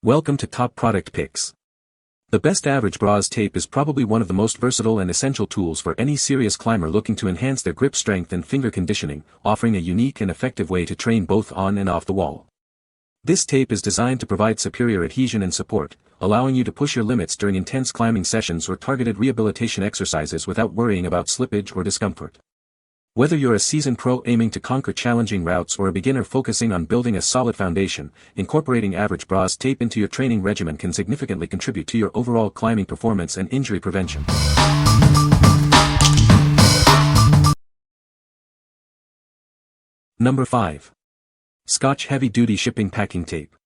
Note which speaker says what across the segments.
Speaker 1: Welcome to Top Product Picks. The best Average Broz tape is probably one of the most versatile and essential tools for any serious climber looking to enhance their grip strength and finger conditioning, offering a unique and effective way to train both on and off the wall. This tape is designed to provide superior adhesion and support, allowing you to push your limits during intense climbing sessions or targeted rehabilitation exercises without worrying about slippage or discomfort. Whether you're a seasoned pro aiming to conquer challenging routes or a beginner focusing on building a solid foundation, incorporating Average Broz tape into your training regimen can significantly contribute to your overall climbing performance and injury prevention. Number 5. Scotch Heavy Duty Shipping Packing Tape.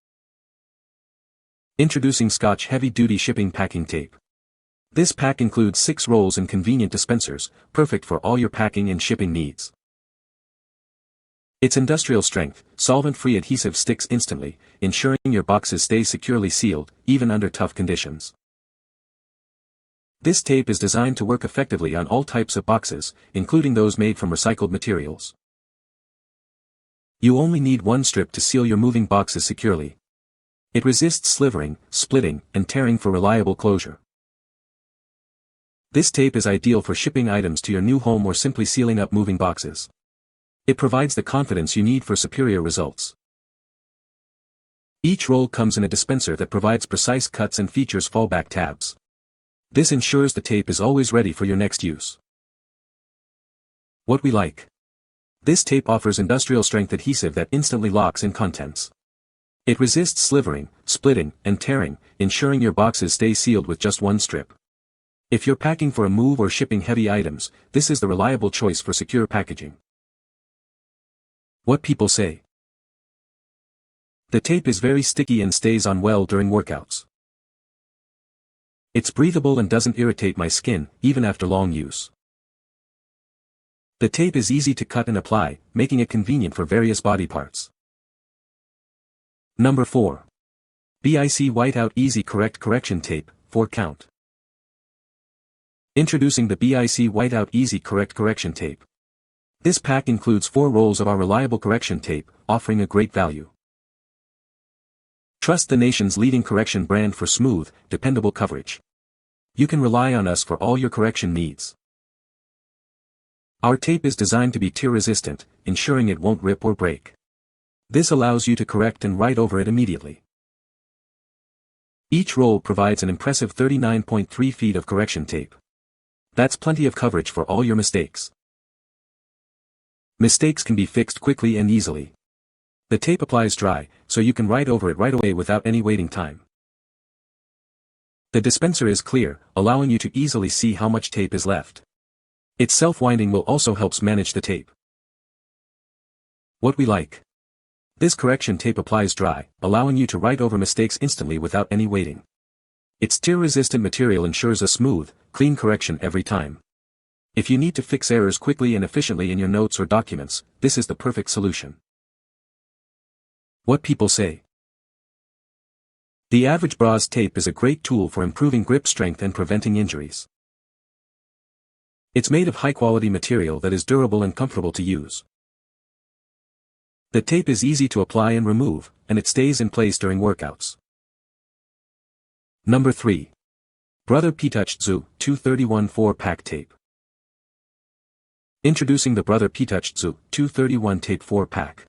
Speaker 1: Introducing Scotch Heavy Duty Shipping Packing Tape. This pack includes 6 rolls and convenient dispensers, perfect for all your packing and shipping needs. Its industrial strength, solvent-free adhesive sticks instantly, ensuring your boxes stay securely sealed, even under tough conditions. This tape is designed to work effectively on all types of boxes, including those made from recycled materials. You only need one strip to seal your moving boxes securely. It resists slivering, splitting, and tearing for reliable closure. This tape is ideal for shipping items to your new home or simply sealing up moving boxes. It provides the confidence you need for superior results. Each roll comes in a dispenser that provides precise cuts and features fallback tabs. This ensures the tape is always ready for your next use. What we like. This tape offers industrial strength adhesive that instantly locks in contents. It resists slivering, splitting, and tearing, ensuring your boxes stay sealed with just one strip. If you're packing for a move or shipping heavy items, this is the reliable choice for secure packaging. What people say. The tape is very sticky and stays on well during workouts. It's breathable and doesn't irritate my skin, even after long use. The tape is easy to cut and apply, making it convenient for various body parts. Number 4. BIC Wite-Out Easy Correct Correction Tape, 4 Count. Introducing the BIC Wite-Out Easy Correct Correction Tape. This pack includes 4 rolls of our reliable correction tape, offering a great value. Trust the nation's leading correction brand for smooth, dependable coverage. You can rely on us for all your correction needs. Our tape is designed to be tear-resistant, ensuring it won't rip or break. This allows you to correct and write over it immediately. Each roll provides an impressive 39.3 feet of correction tape. That's plenty of coverage for all your mistakes. Mistakes can be fixed quickly and easily. The tape applies dry, so you can write over it right away without any waiting time. The dispenser is clear, allowing you to easily see how much tape is left. Its self-winding will also help manage the tape. What we like. This correction tape applies dry, allowing you to write over mistakes instantly without any waiting. Its tear-resistant material ensures a smooth, clean correction every time. If you need to fix errors quickly and efficiently in your notes or documents, this is the perfect solution. What people say. The Average Broz tape is a great tool for improving grip strength and preventing injuries. It's made of high-quality material that is durable and comfortable to use. The tape is easy to apply and remove, and it stays in place during workouts. Number 3. Brother P-Touch Zoo 231 4-Pack Tape. Introducing the Brother P-Touch Zoo 231 Tape 4-Pack.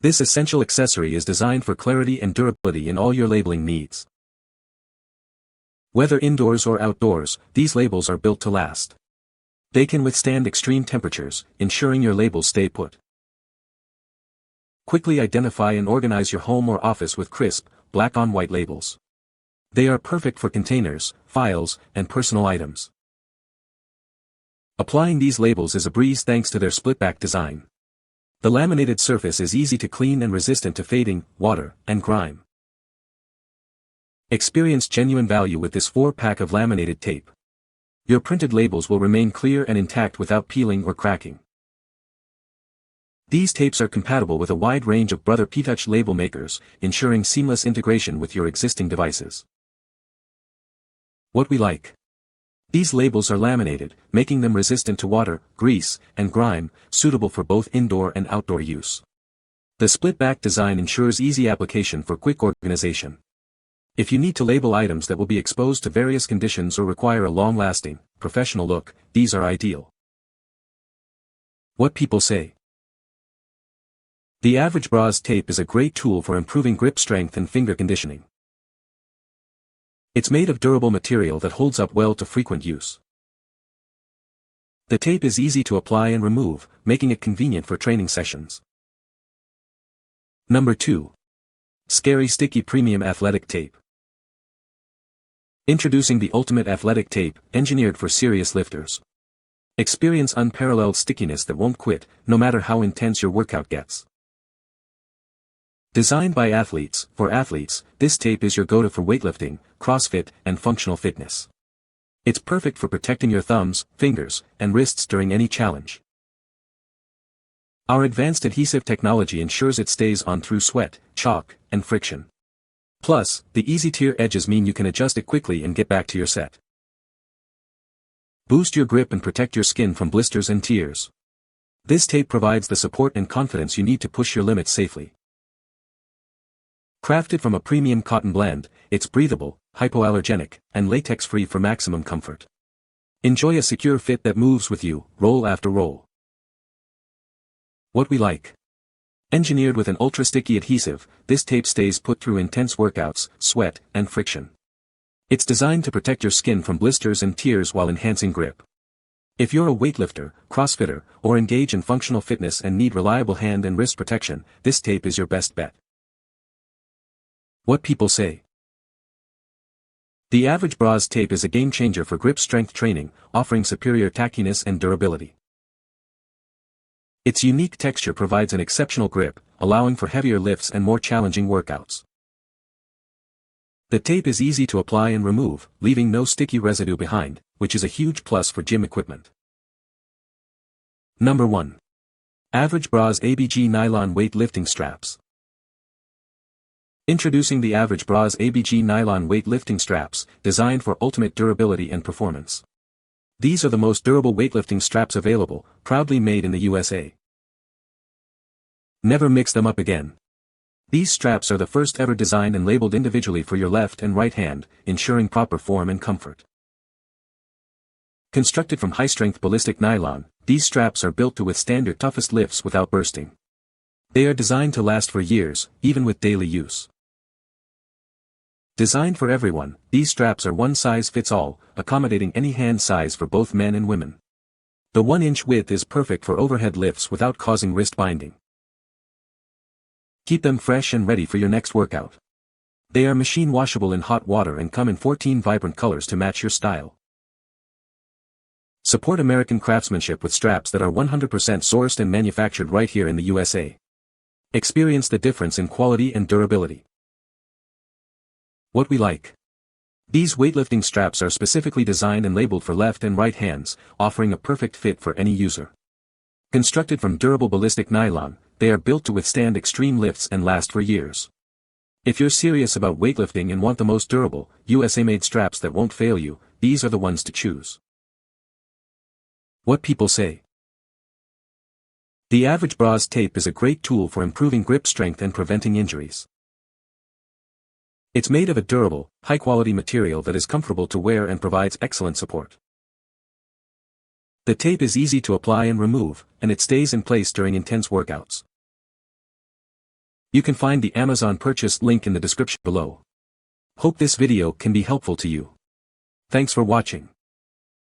Speaker 1: This essential accessory is designed for clarity and durability in all your labeling needs. Whether indoors or outdoors, these labels are built to last. They can withstand extreme temperatures, ensuring your labels stay put. Quickly identify and organize your home or office with crisp, black-on-white labels. They are perfect for containers, files, and personal items. Applying these labels is a breeze thanks to their split-back design. The laminated surface is easy to clean and resistant to fading, water, and grime. Experience genuine value with this 4-pack of laminated tape. Your printed labels will remain clear and intact without peeling or cracking. These tapes are compatible with a wide range of Brother P-Touch label makers, ensuring seamless integration with your existing devices. What we like. These labels are laminated, making them resistant to water, grease, and grime, suitable for both indoor and outdoor use. The split-back design ensures easy application for quick organization. If you need to label items that will be exposed to various conditions or require a long-lasting, professional look, these are ideal. What people say. The Average Broz Tape is a great tool for improving grip strength and finger conditioning. It's made of durable material that holds up well to frequent use. The tape is easy to apply and remove, making it convenient for training sessions. Number 2. Scary Sticky Premium Athletic Tape. Introducing the ultimate athletic tape, engineered for serious lifters. Experience unparalleled stickiness that won't quit, no matter how intense your workout gets. Designed by athletes, for athletes, this tape is your go-to for weightlifting, CrossFit, and functional fitness. It's perfect for protecting your thumbs, fingers, and wrists during any challenge. Our advanced adhesive technology ensures it stays on through sweat, chalk, and friction. Plus, the easy-tear edges mean you can adjust it quickly and get back to your set. Boost your grip and protect your skin from blisters and tears. This tape provides the support and confidence you need to push your limits safely. Crafted from a premium cotton blend, it's breathable, hypoallergenic, and latex-free for maximum comfort. Enjoy a secure fit that moves with you, roll after roll. What we like. Engineered with an ultra-sticky adhesive, this tape stays put through intense workouts, sweat, and friction. It's designed to protect your skin from blisters and tears while enhancing grip. If you're a weightlifter, CrossFitter, or engage in functional fitness and need reliable hand and wrist protection, this tape is your best bet. What people say. The Average Broz Tape is a game-changer for grip strength training, offering superior tackiness and durability. Its unique texture provides an exceptional grip, allowing for heavier lifts and more challenging workouts. The tape is easy to apply and remove, leaving no sticky residue behind, which is a huge plus for gym equipment. Number 1. Average Broz ABG Nylon Weightlifting Straps. Introducing the Average Broz ABG Nylon Weightlifting Straps, designed for ultimate durability and performance. These are the most durable weightlifting straps available, proudly made in the USA. Never mix them up again. These straps are the first ever designed and labeled individually for your left and right hand, ensuring proper form and comfort. Constructed from high-strength ballistic nylon, these straps are built to withstand your toughest lifts without bursting. They are designed to last for years, even with daily use. Designed for everyone, these straps are one size fits all, accommodating any hand size for both men and women. The 1-inch width is perfect for overhead lifts without causing wrist binding. Keep them fresh and ready for your next workout. They are machine washable in hot water and come in 14 vibrant colors to match your style. Support American craftsmanship with straps that are 100% sourced and manufactured right here in the USA. Experience the difference in quality and durability. What we like. These weightlifting straps are specifically designed and labeled for left and right hands, offering a perfect fit for any user. Constructed from durable ballistic nylon, they are built to withstand extreme lifts and last for years. If you're serious about weightlifting and want the most durable, USA-made straps that won't fail you, these are the ones to choose. What people say. The Average Broz Tape is a great tool for improving grip strength and preventing injuries. It's made of a durable, high-quality material that is comfortable to wear and provides excellent support. The tape is easy to apply and remove, and it stays in place during intense workouts. You can find the Amazon purchase link in the description below. Hope this video can be helpful to you. Thanks for watching.